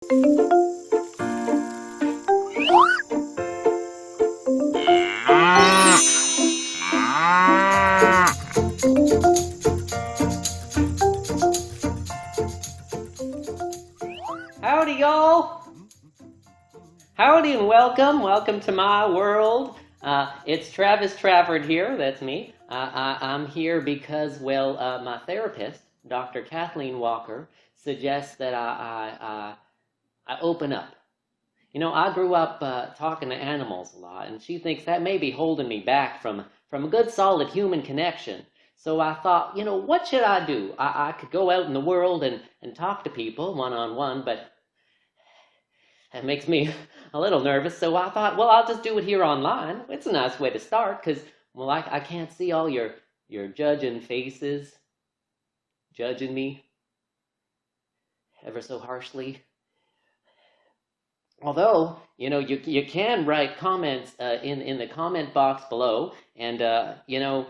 Howdy, y'all. Howdy and welcome. Welcome to my world. It's Travis Trafford here. That's me. I'm here because, well, my therapist, Dr. Kathleen Walker, suggests that I open up. You know, I grew up talking to animals a lot, and she thinks that may be holding me back from a good, solid human connection. So I thought, you know, what should I do? I could go out in the world and talk to people one-on-one, but that makes me a little nervous. So I thought, well, I'll just do it here online. It's a nice way to start because, well, I can't see all your judging faces, judging me ever so harshly. Although, you know, you can write comments in the comment box below. And, you know,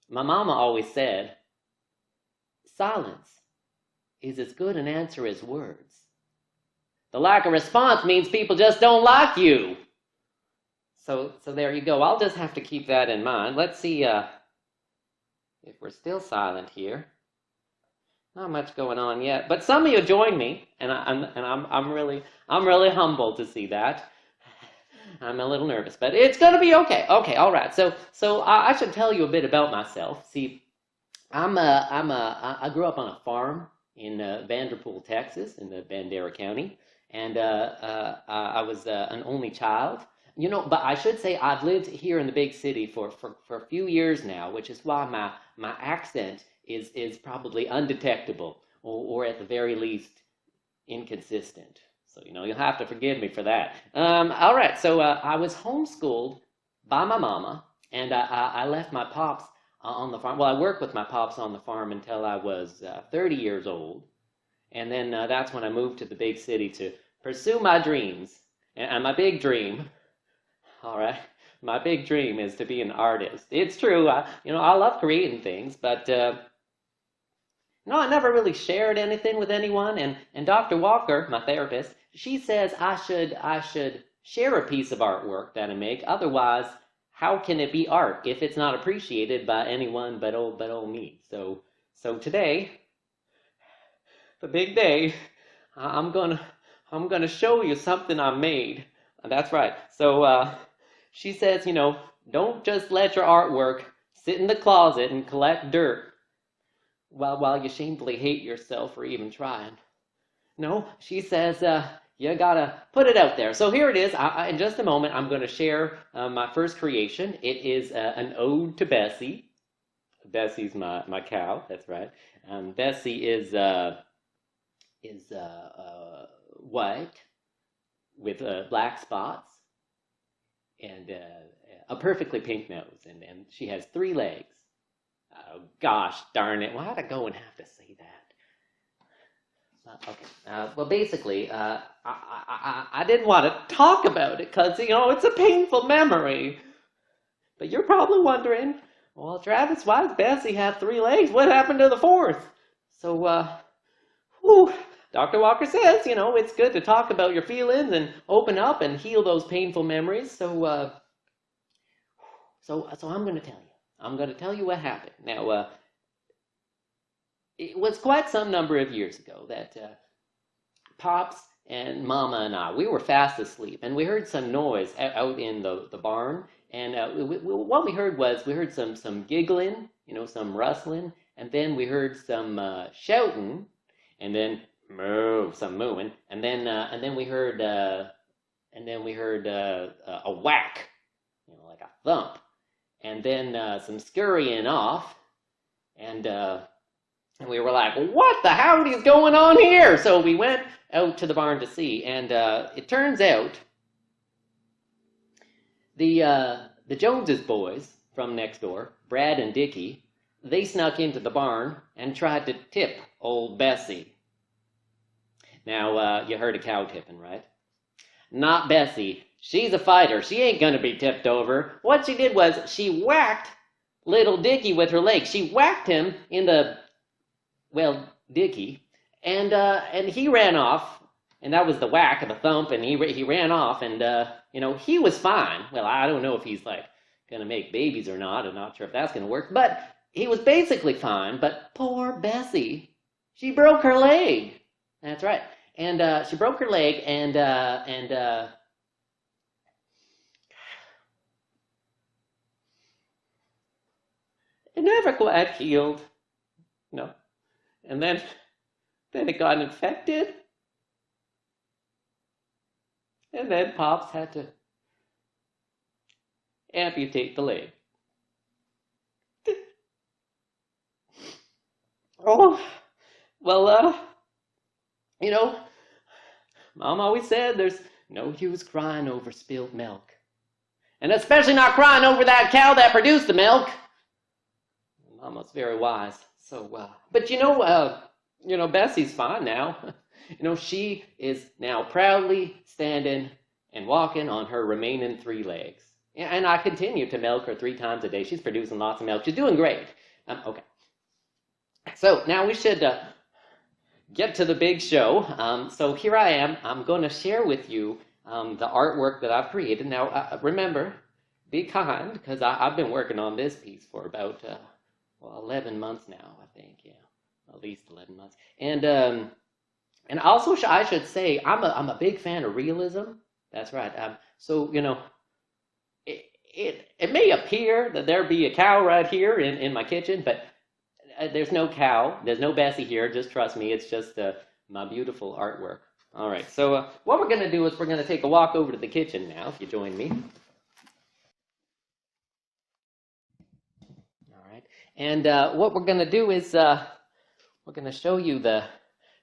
my mama always said, silence is as good an answer as words. The lack of response means people just don't like you. So there you go. I'll just have to keep that in mind. Let's see if we're still silent here. Not much going on yet, but some of you joined me, and I'm really humbled to see that. I'm a little nervous, but it's gonna be okay. Okay, all right. So I should tell you a bit about myself. See, I grew up on a farm in Vanderpool, Texas, in the Bandera County. And I was an only child, you know. But I should say I've lived here in the big city for a few years now, which is why my accent is probably undetectable, or at the very least inconsistent. So, you know, you'll have to forgive me for that. All right, so I was homeschooled by my mama, and I left my pops on the farm. Well, I worked with my pops on the farm until I was 30 years old. And then that's when I moved to the big city to pursue my dreams. And my big dream, all right, my big dream is to be an artist. It's true, you know, I love creating things, but, no, I never really shared anything with anyone. And Dr. Walker, my therapist, she says I should share a piece of artwork that I make. Otherwise, how can it be art if it's not appreciated by anyone but old me? So today, the big day, I'm gonna show you something I made. That's right. So she says, you know, don't just let your artwork sit in the closet and collect dirt while you shamefully hate yourself for even trying. No, she says you gotta put it out there. So here it is. In just a moment, I'm gonna share my first creation. It is an ode to Bessie. Bessie's my cow. That's right. Bessie is white with black spots and a perfectly pink nose, and she has 3 legs. Oh, gosh darn it, why'd I go and have to say that? Okay, well, basically, I didn't want to talk about it because, you know, it's a painful memory. But you're probably wondering, well, Travis, why does Bessie have 3 legs? What happened to the 4th? So, whew, Dr. Walker says, you know, it's good to talk about your feelings and open up and heal those painful memories. So I'm going to tell you. I'm going to tell you what happened. Now, it was quite some number of years ago that Pops and Mama and I, we were fast asleep, and we heard some noise out in the barn. And what we heard was, we heard some giggling, you know, some rustling, and then we heard some shouting, and then some mooing, and then we heard a whack, you know, like a thump, and then some scurrying off, and we were like, what the howdy is going on here? So we went out to the barn to see, and it turns out the Joneses boys from next door, Brad and Dickie, they snuck into the barn and tried to tip old Bessie. Now, you heard of cow tipping, right? Not Bessie. She's a fighter. She ain't gonna be tipped over. What she did was she whacked little Dickie with her leg. She whacked him in the, well, Dickie, and he ran off, and that was the whack of the thump, and he ran off, and he was fine. Well, I don't know if he's like gonna make babies or not. I'm not sure if that's gonna work, but he was basically fine. But poor Bessie, she broke her leg. That's right, and she broke her leg, and it never quite healed. No, and then it got infected, and then Pops had to amputate the leg. Oh, well, you know, Mom always said there's no use crying over spilled milk. And especially not crying over that cow that produced the milk. Mama's very wise. So, but Bessie's fine now. She is now proudly standing and walking on her remaining 3 legs. And I continue to milk her 3 times a day. She's producing lots of milk. She's doing great. Okay. So now we should get to the big show. So here I am. I'm going to share with you the artwork that I've created. Now, remember, be kind, because I've been working on this piece for about 11 months now, I think. Yeah, at least 11 months. And also, I should say, I'm a big fan of realism. That's right. So it may appear that there be a cow right here in my kitchen, but there's no cow. There's no Bessie here. Just trust me. It's just my beautiful artwork. All right. So what we're going to do is we're going to take a walk over to the kitchen now, if you join me. All right. And what we're going to do is we're going to show you the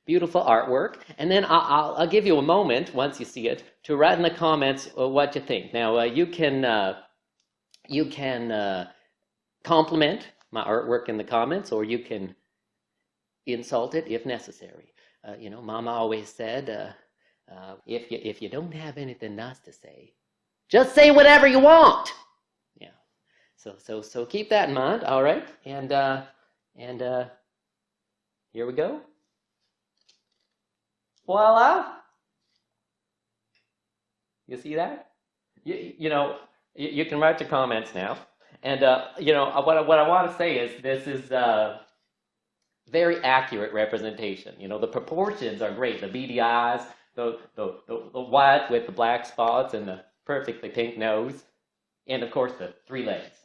beautiful artwork, and then I'll give you a moment once you see it to write in the comments what you think. Now you can compliment my artwork in the comments, or you can insult it if necessary. Mama always said, if you don't have anything nice to say, just say whatever you want. Yeah. So keep that in mind. All right. And here we go. Voila! You see that? You can write your comments now. And what I want to say is this is very accurate representation. The proportions are great. The beady eyes, the white with the black spots, and the perfectly pink nose, and of course the 3 legs.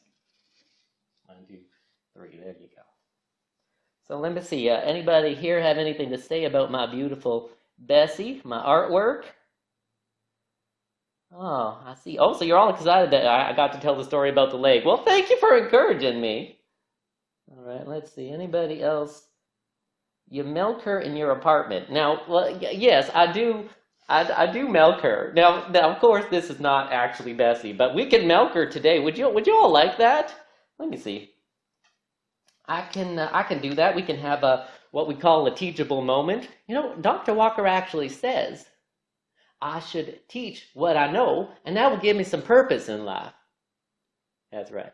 1, 2, 3. There you go. So let me see. Anybody here have anything to say about my beautiful Bessie, my artwork? Oh, I see. Oh, so you're all excited that I got to tell the story about the leg. Well, thank you for encouraging me. All right, let's see. Anybody else? You milk her in your apartment. Now, well, yes, I do. I do milk her. Now, of course, this is not actually Bessie, but we can milk her today. Would you all like that? Let me see. I can do that. We can have what we call a teachable moment. Dr. Walker actually says I should teach what I know, and that will give me some purpose in life. That's right.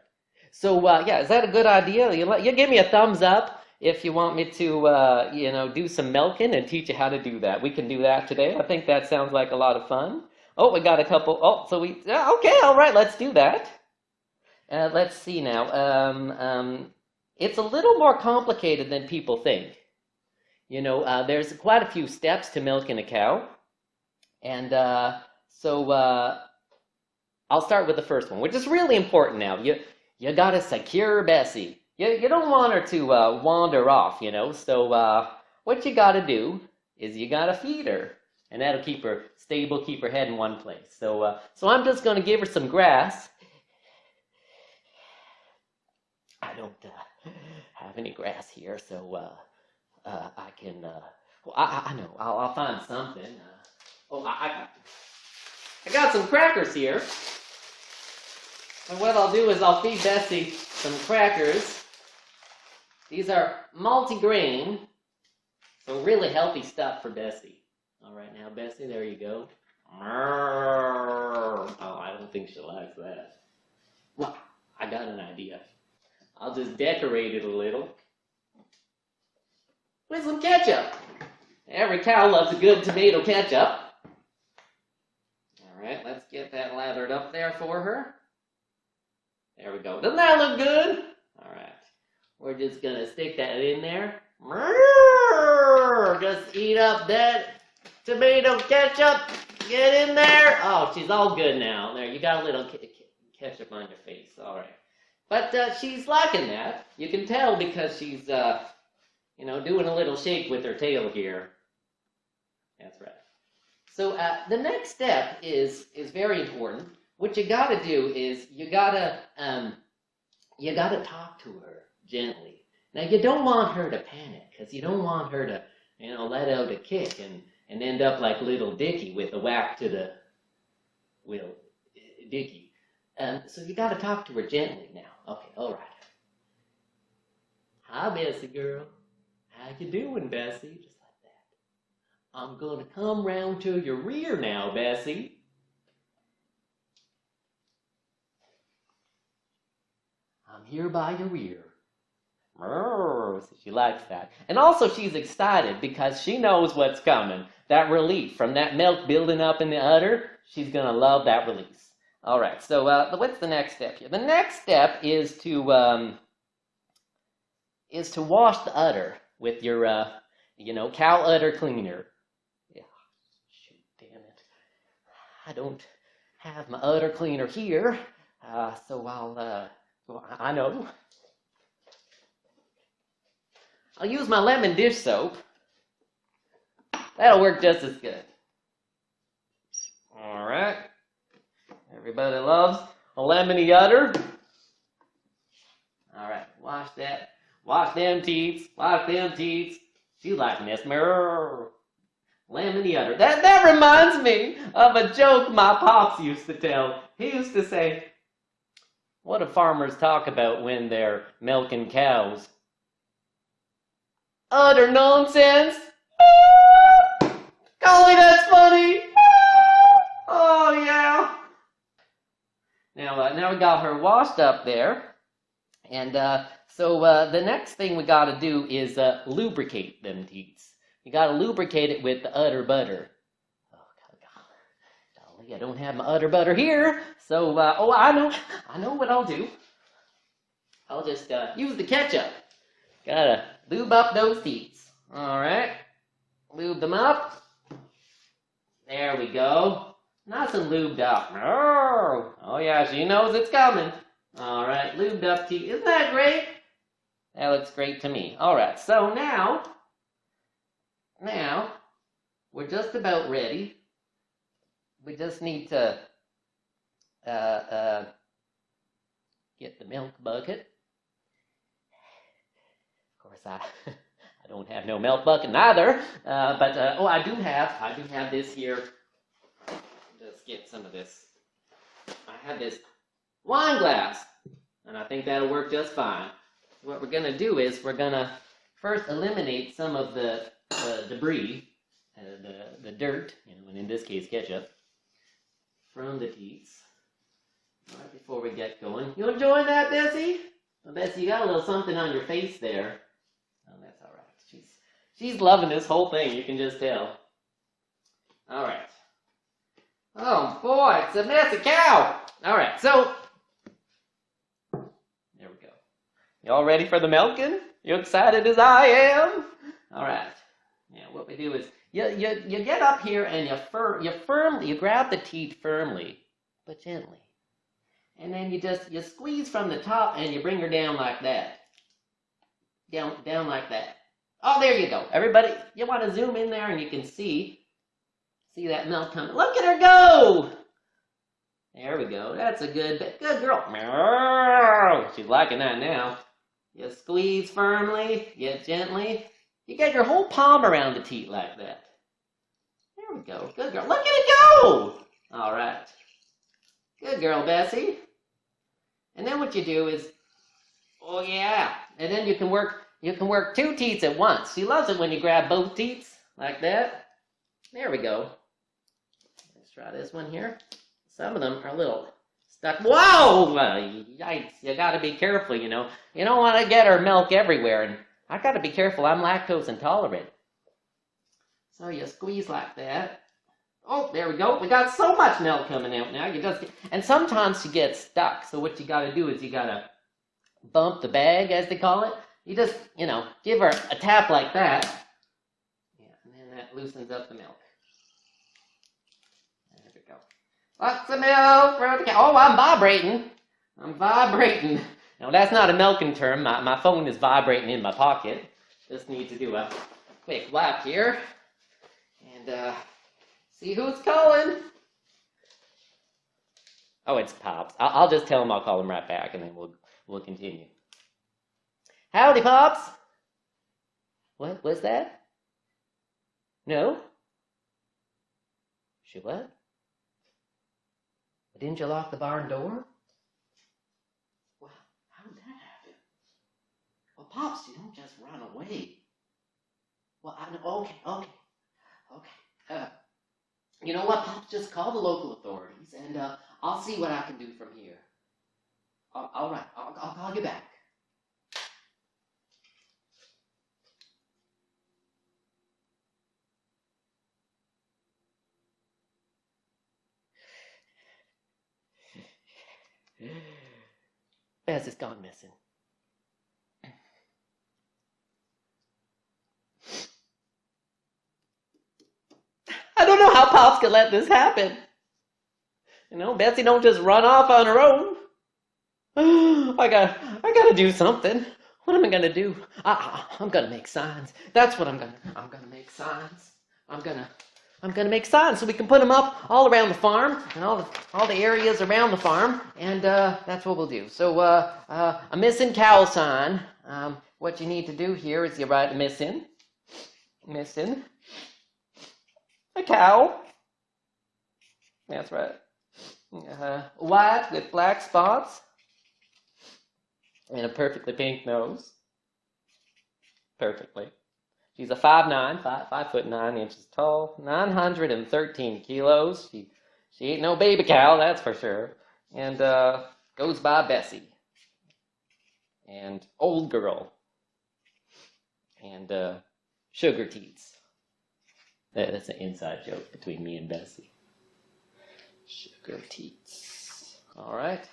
So, yeah, is that a good idea? You give me a thumbs up if you want me to, do some milking and teach you how to do that. We can do that today. I think that sounds like a lot of fun. Oh, we got a couple. Oh, so okay, all right, let's do that. Let's see now. It's a little more complicated than people think. There's quite a few steps to milking a cow. And so I'll start with the first one, which is really important now. You got to secure Bessie. You don't want her to wander off, So what you got to do is you got to feed her. And that'll keep her stable, keep her head in one place. So I'm just going to give her some grass. I don't have any grass here, so I can. Well, I know. I'll find something. I got some crackers here. And what I'll do is I'll feed Bessie some crackers. These are multi-grain, so really healthy stuff for Bessie. All right, now Bessie, there you go. Oh, I don't think she likes that. Well, I got an idea. I'll just decorate it a little with some ketchup. Every cow loves a good tomato ketchup. All right, let's get that lathered up there for her. There we go. Doesn't that look good? All right. We're just going to stick that in there. Just eat up that tomato ketchup. Get in there. Oh, she's all good now. There, you got a little ketchup on your face. All right. But she's liking that. You can tell because she's, doing a little shake with her tail here. That's right. So the next step is very important. What you got to do is you got to talk to her gently. Now you don't want her to panic because you don't want her to let out a kick and end up like little Dickie with a whack to the Dickie. So you got to talk to her gently now. Okay, all right. Hi, Bessie girl. How you doing, Bessie? Just like that. I'm going to come round to your rear now, Bessie. I'm here by your ear. So she likes that. And also she's excited because she knows what's coming. That relief from that milk building up in the udder, she's going to love that release. All right, so what's the next step here? The next step is to wash the udder with your, cow udder cleaner. Yeah, shoot, damn it. I don't have my udder cleaner here, so I know. I'll use my lemon dish soap. That'll work just as good. All right. Everybody loves a lemony udder. All right. Wash that. Wash them teats. Wash them teats. She liking this. Lemony udder. That reminds me of a joke my pops used to tell. He used to say, what do farmers talk about when they're milking cows? Utter nonsense. Golly, that's funny. Oh, yeah. Now we got her washed up there. And so the next thing we got to do is lubricate them teats. You got to lubricate it with the udder butter. Oh, golly, I don't have my udder butter here. So, I know what I'll do. I'll just use the ketchup. Gotta lube up those teats. All right. Lube them up. There we go. Nice and lubed up. Oh, yeah, she knows it's coming. All right, lubed up teeth. Isn't that great? That looks great to me. All right, so now, we're just about ready. We just need to get the milk bucket. Of course, I don't have no milk bucket neither, but I do have this here. Let's get some of this. I have this wine glass, and I think that'll work just fine. What we're gonna do is we're gonna first eliminate some of the debris, the dirt, and in this case ketchup, from the teats. Right before we get going. You enjoying that, Bessie? Well, Bessie, you got a little something on your face there. Oh, that's all right. She's loving this whole thing. You can just tell. All right. Oh boy, it's a mess of cow. All right, so there we go. You all ready for the milking? You excited as I am? All right. Yeah, what we do is you get up here and you grab the teat firmly but gently. And then you squeeze from the top and you bring her down like that. Down like that. Oh, there you go. Everybody, you want to zoom in there and you can see that milk coming. Look at her go! There we go. That's a good girl. She's liking that now. You squeeze firmly, you gently. You get your whole palm around the teat like that. There we go. Good girl. Look at it go! All right. Good girl, Bessie. And then what you do is, oh yeah, and then you can work two teats at once. She loves it when you grab both teats like that. There we go. Let's try this one here. Some of them are a little stuck. Whoa! Yikes! You got to be careful. You don't want to get her milk everywhere. And I got to be careful. I'm lactose intolerant. So you squeeze like that. Oh, there we go. We got so much milk coming out now. And sometimes you get stuck. So what you got to do is you got to bump the bag, as they call it. You just, give her a tap like that. Yeah, and then that loosens up the milk. There we go. Lots of milk for the cow. Oh, I'm vibrating. Now, that's not a milking term. My phone is vibrating in my pocket. Just need to do a quick wipe here. And, see who's calling. Oh, it's Pops. I'll just tell him I'll call him right back, and then we'll continue. Howdy, Pops. What was that? No. She what? Didn't you lock the barn door? Well, how did that happen? Well, Pops, you don't just run away. Well, okay. You know what, Pops? Just call the local authorities, and I'll see what I can do from here. All right, I'll call you back. Bess has gone missing. I don't know how Pops could let this happen. Bessie don't just run off on her own. I gotta do something. What am I gonna do? I'm gonna make signs. That's what I'm gonna make signs. I'm gonna make signs so we can put them up all around the farm and all the areas around the farm, and that's what we'll do. So a missing cow sign. What you need to do here is you write missing a cow. That's right. White with black spots and a perfectly pink nose. Perfectly. She's a 5'9", 5'9" tall, 913 kilos. She ain't no baby cow, that's for sure. And goes by Bessie. And old girl. And sugar teats. That's an inside joke between me and Bessie. Sugar teats. All right.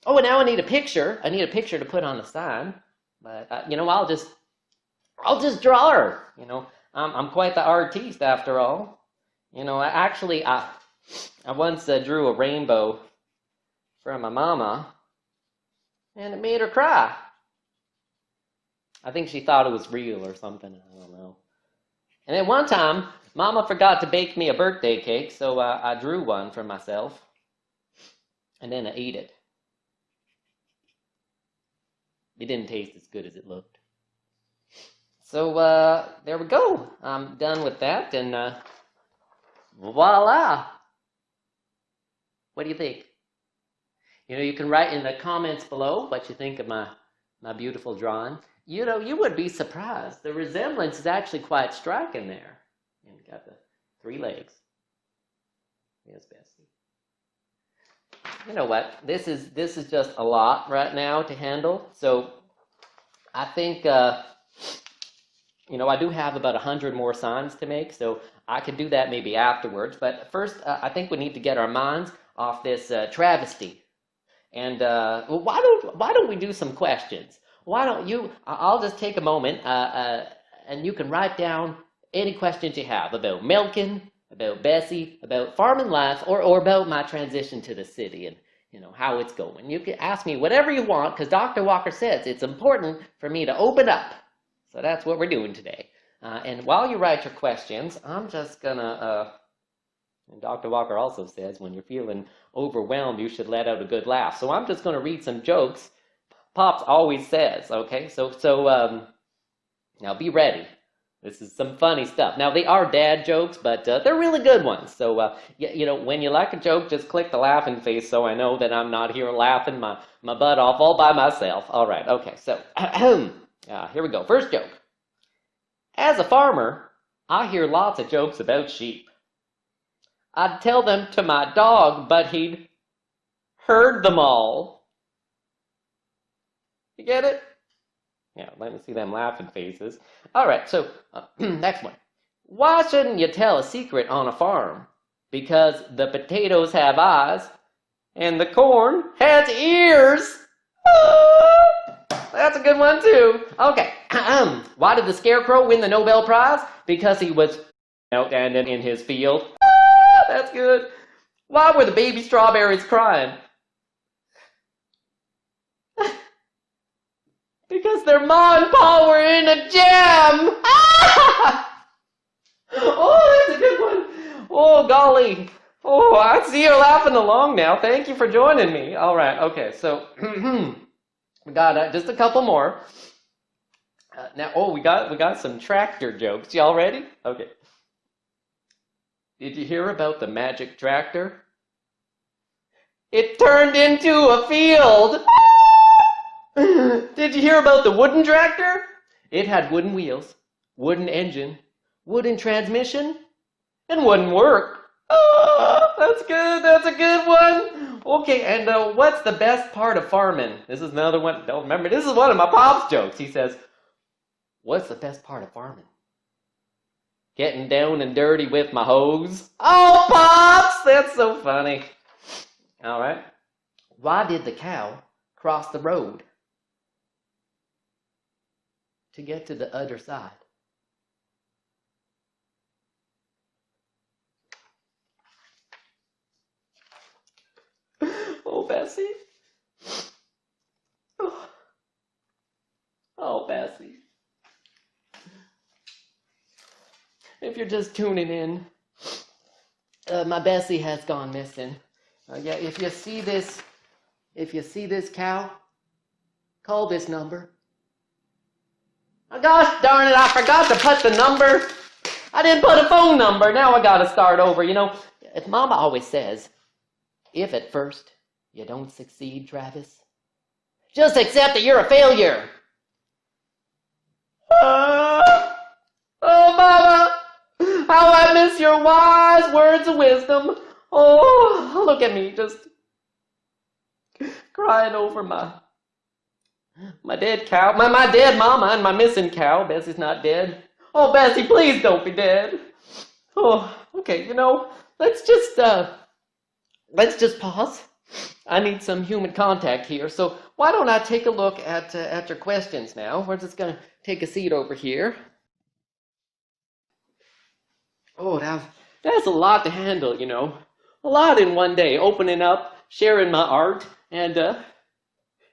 Oh, and now I need a picture. I need a picture to put on the sign. But I'll just draw her. I'm quite the artiste after all. I once drew a rainbow for my mama, and it made her cry. I think she thought it was real or something. I don't know. And then one time, Mama forgot to bake me a birthday cake, so I drew one for myself, and then I ate it. It didn't taste as good as it looked. So there we go. I'm done with that, and voila. What do you think? You can write in the comments below what you think of my beautiful drawing. You would be surprised. The resemblance is actually quite striking there. And got the 3 legs. Yes, Bessie. You know what? This is just a lot right now to handle. So I think I do have about 100 more signs to make. So I could do that maybe afterwards. But first, I think we need to get our minds off this travesty. And why don't we do some questions? Why don't you? I'll just take a moment, and you can write down any questions you have about Milkin, about Bessie, about farming life, or about my transition to the city and how it's going. You can ask me whatever you want, because Dr. Walker says it's important for me to open up. So that's what we're doing today. And while you write your questions, I'm just gonna. And Dr. Walker also says when you're feeling overwhelmed, you should let out a good laugh. So I'm just gonna read some jokes. Pops always says, okay? So now be ready. This is some funny stuff. Now, they are dad jokes, but they're really good ones. So, when you like a joke, just click the laughing face so I know that I'm not here laughing my butt off all by myself. All right, okay, so here we go. First joke. As a farmer, I hear lots of jokes about sheep. I'd tell them to my dog, but he'd herd them all. You get it? Yeah, let me see them laughing faces. All right, so next one. Why shouldn't you tell a secret on a farm? Because the potatoes have eyes and the corn has ears. That's a good one too. Okay. Why did the Scarecrow win the Nobel Prize? Because he was outstanding in his field. That's good. Why were the baby strawberries crying? Because their ma and pa were in a jam. Oh, that's a good one. Oh, golly. Oh, I see you're laughing along now. Thank you for joining me. All right. Okay. So we got just a couple more. Now, we got some tractor jokes. Y'all ready? Okay. Did you hear about the magic tractor? It turned into a field. Did you hear about the wooden tractor? It had wooden wheels, wooden engine, wooden transmission, and wouldn't work. Oh, that's good. That's a good one. Okay, and what's the best part of farming? This is another one. Don't remember. This is one of my pop's jokes. He says, "What's the best part of farming? Getting down and dirty with my hose." Oh, pops, that's so funny. All right. Why did the cow cross the road? To get to the other side. Oh, Bessie. Oh, Bessie. If you're just tuning in, my Bessie has gone missing. Yeah, if you see this cow, call this number. Oh, gosh darn it, I forgot to put the number. I didn't put a phone number. Now I gotta start over. You know, if Mama always says, if at first you don't succeed, Travis, just accept that you're a failure. Oh, Mama, how I miss your wise words of wisdom. Oh, look at me, just crying over my dead cow, my dead mama and my missing cow. Bessie's not dead. Oh, Bessie, please don't be dead. Oh, okay, you know, let's just pause. I need some human contact here, so why don't I take a look at your questions now? We're just gonna take a seat over here. Oh, that's a lot to handle, you know. A lot in one day, opening up, sharing my art, and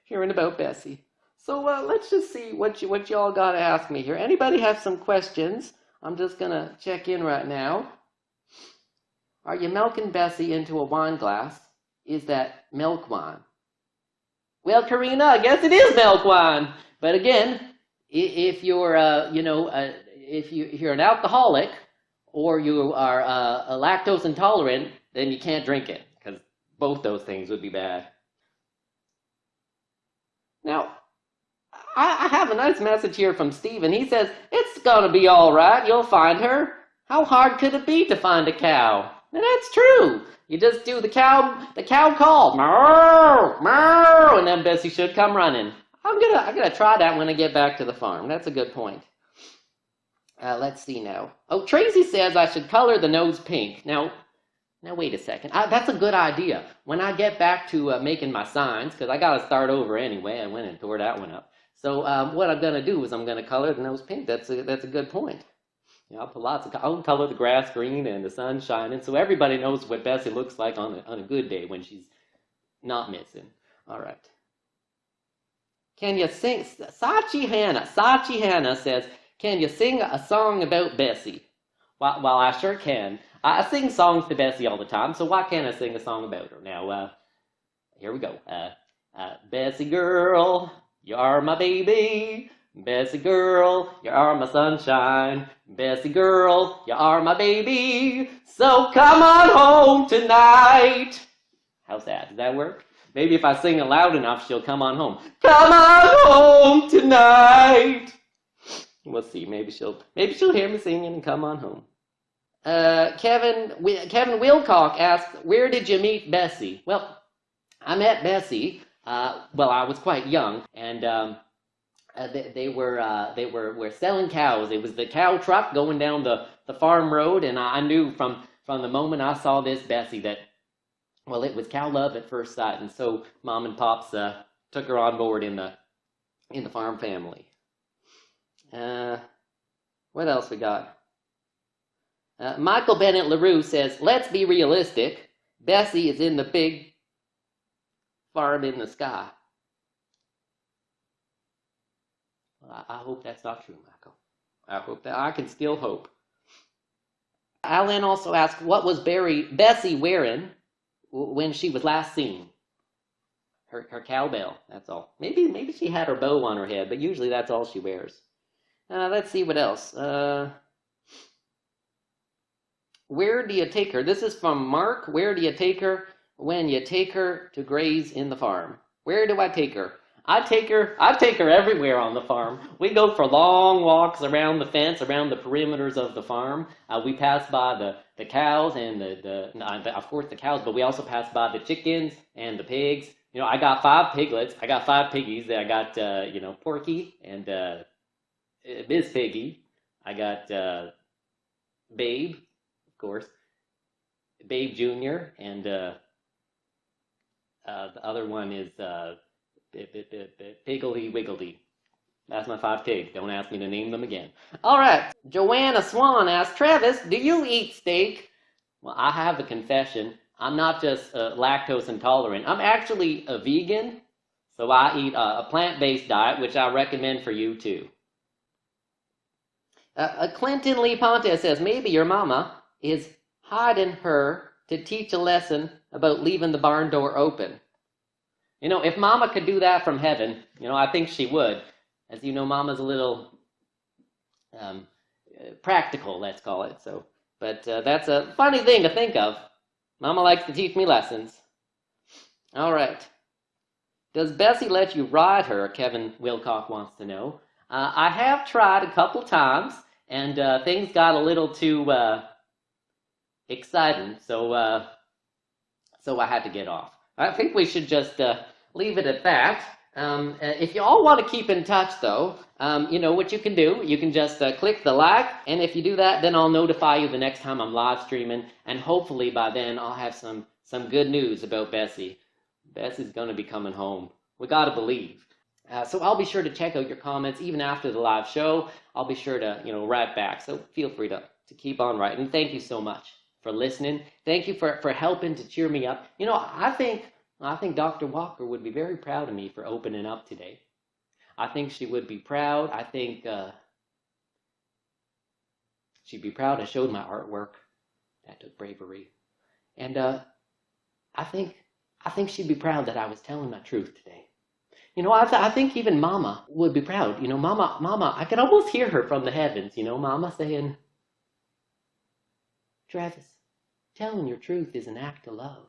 hearing about Bessie. So let's just see what y'all got to ask me here. Anybody have some questions? I'm just going to check in right now. Are you milking Bessie into a wine glass? Is that milk wine? Well, Karina, I guess it is milk wine. But again, if you're, if you're an alcoholic or you are lactose intolerant, then you can't drink it because both those things would be bad. Now, I have a nice message here from Stephen. He says, it's going to be all right. You'll find her. How hard could it be to find a cow? And that's true. You just do the cow call. Moo, moo, and then Bessie should come running. I'm gonna try that when I get back to the farm. That's a good point. Let's see now. Oh, Tracy says I should color the nose pink. Now wait a second. That's a good idea. When I get back to making my signs, because I got to start over anyway. I went and tore that one up. So what I'm going to do is I'm going to color the nose pink. That's a good point. You know, I'll color the grass green and the sun shining, so everybody knows what Bessie looks like on a good day when she's not missing. All right. Can you sing? Sachi Hannah says, can you sing a song about Bessie? Well, I sure can. I sing songs to Bessie all the time, so why can't I sing a song about her? Now, here we go. Bessie girl, you are my baby. Bessie girl, you are my sunshine. Bessie girl, you are my baby. So come on home tonight. How's that? Does that work? Maybe if I sing it loud enough, she'll come on home. Come on home tonight. We'll see. Maybe she'll hear me singing and come on home. Kevin Wilcock asked, where did you meet Bessie? Well, I met Bessie, I was quite young, and were selling cows. It was the cow truck going down the farm road, and I knew from the moment I saw this Bessie that, well, it was cow love at first sight, and so Mom and Pops took her on board in the farm family. What else we got? Michael Bennett LaRue says, let's be realistic. Bessie is in the big farm in the sky. Well, I hope that's not true, Michael. I hope that I can still hope. Alan also asked, what was Bessie wearing when she was last seen? Her cowbell, that's all. Maybe she had her bow on her head, but usually that's all she wears. Let's see what else. Where do you take her? This is from Mark. Where do you take her when you take her to graze in the farm? Where do I take her? I take her everywhere on the farm. We go for long walks around the fence, around the perimeters of the farm. We pass by the cows and of course the cows, but we also pass by the chickens and the pigs. You know, I got 5 piglets. I got 5 piggies. I got, Porky and Miss Piggy. I got Babe, of course, Babe Jr., and the other one is Piggledy Wiggledy. That's my 5 pigs. Don't ask me to name them again. All right. Joanna Swan asked, Travis, do you eat steak? Well, I have a confession. I'm not just lactose intolerant. I'm actually a vegan, so I eat a plant-based diet, which I recommend for you too. Clinton Lee Ponte says, maybe your mama is hiding her to teach a lesson about leaving the barn door open. You know, if Mama could do that from heaven, I think she would. As you know, Mama's a little practical, let's call it. So, but that's a funny thing to think of. Mama likes to teach me lessons. All right. Does Bessie let you ride her? Kevin Wilcock wants to know. I have tried a couple times, and things got a little too exciting, so I had to get off. I think we should just leave it at that. If you all want to keep in touch, though, what you can do. You can just click the like, and if you do that, then I'll notify you the next time I'm live streaming, and hopefully by then I'll have some good news about Bessie. Bessie's going to be coming home. We got to believe. So I'll be sure to check out your comments even after the live show. I'll be sure to, write back. So feel free to keep on writing. Thank you so much for listening. Thank you for helping to cheer me up. I think Dr. Walker would be very proud of me for opening up today. I think she would be proud. I think she'd be proud I showed my artwork. That took bravery. And I think she'd be proud that I was telling my truth today. I think even Mama would be proud. Mama, I can almost hear her from the heavens, Mama saying, Travis, telling your truth is an act of love.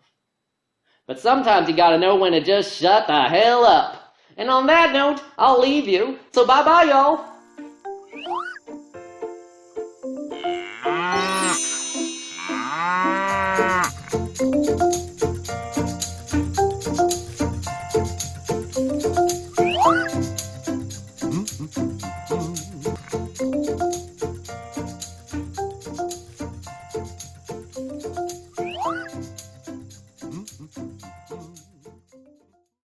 But sometimes you gotta know when to just shut the hell up. And on that note, I'll leave you. So bye-bye, y'all.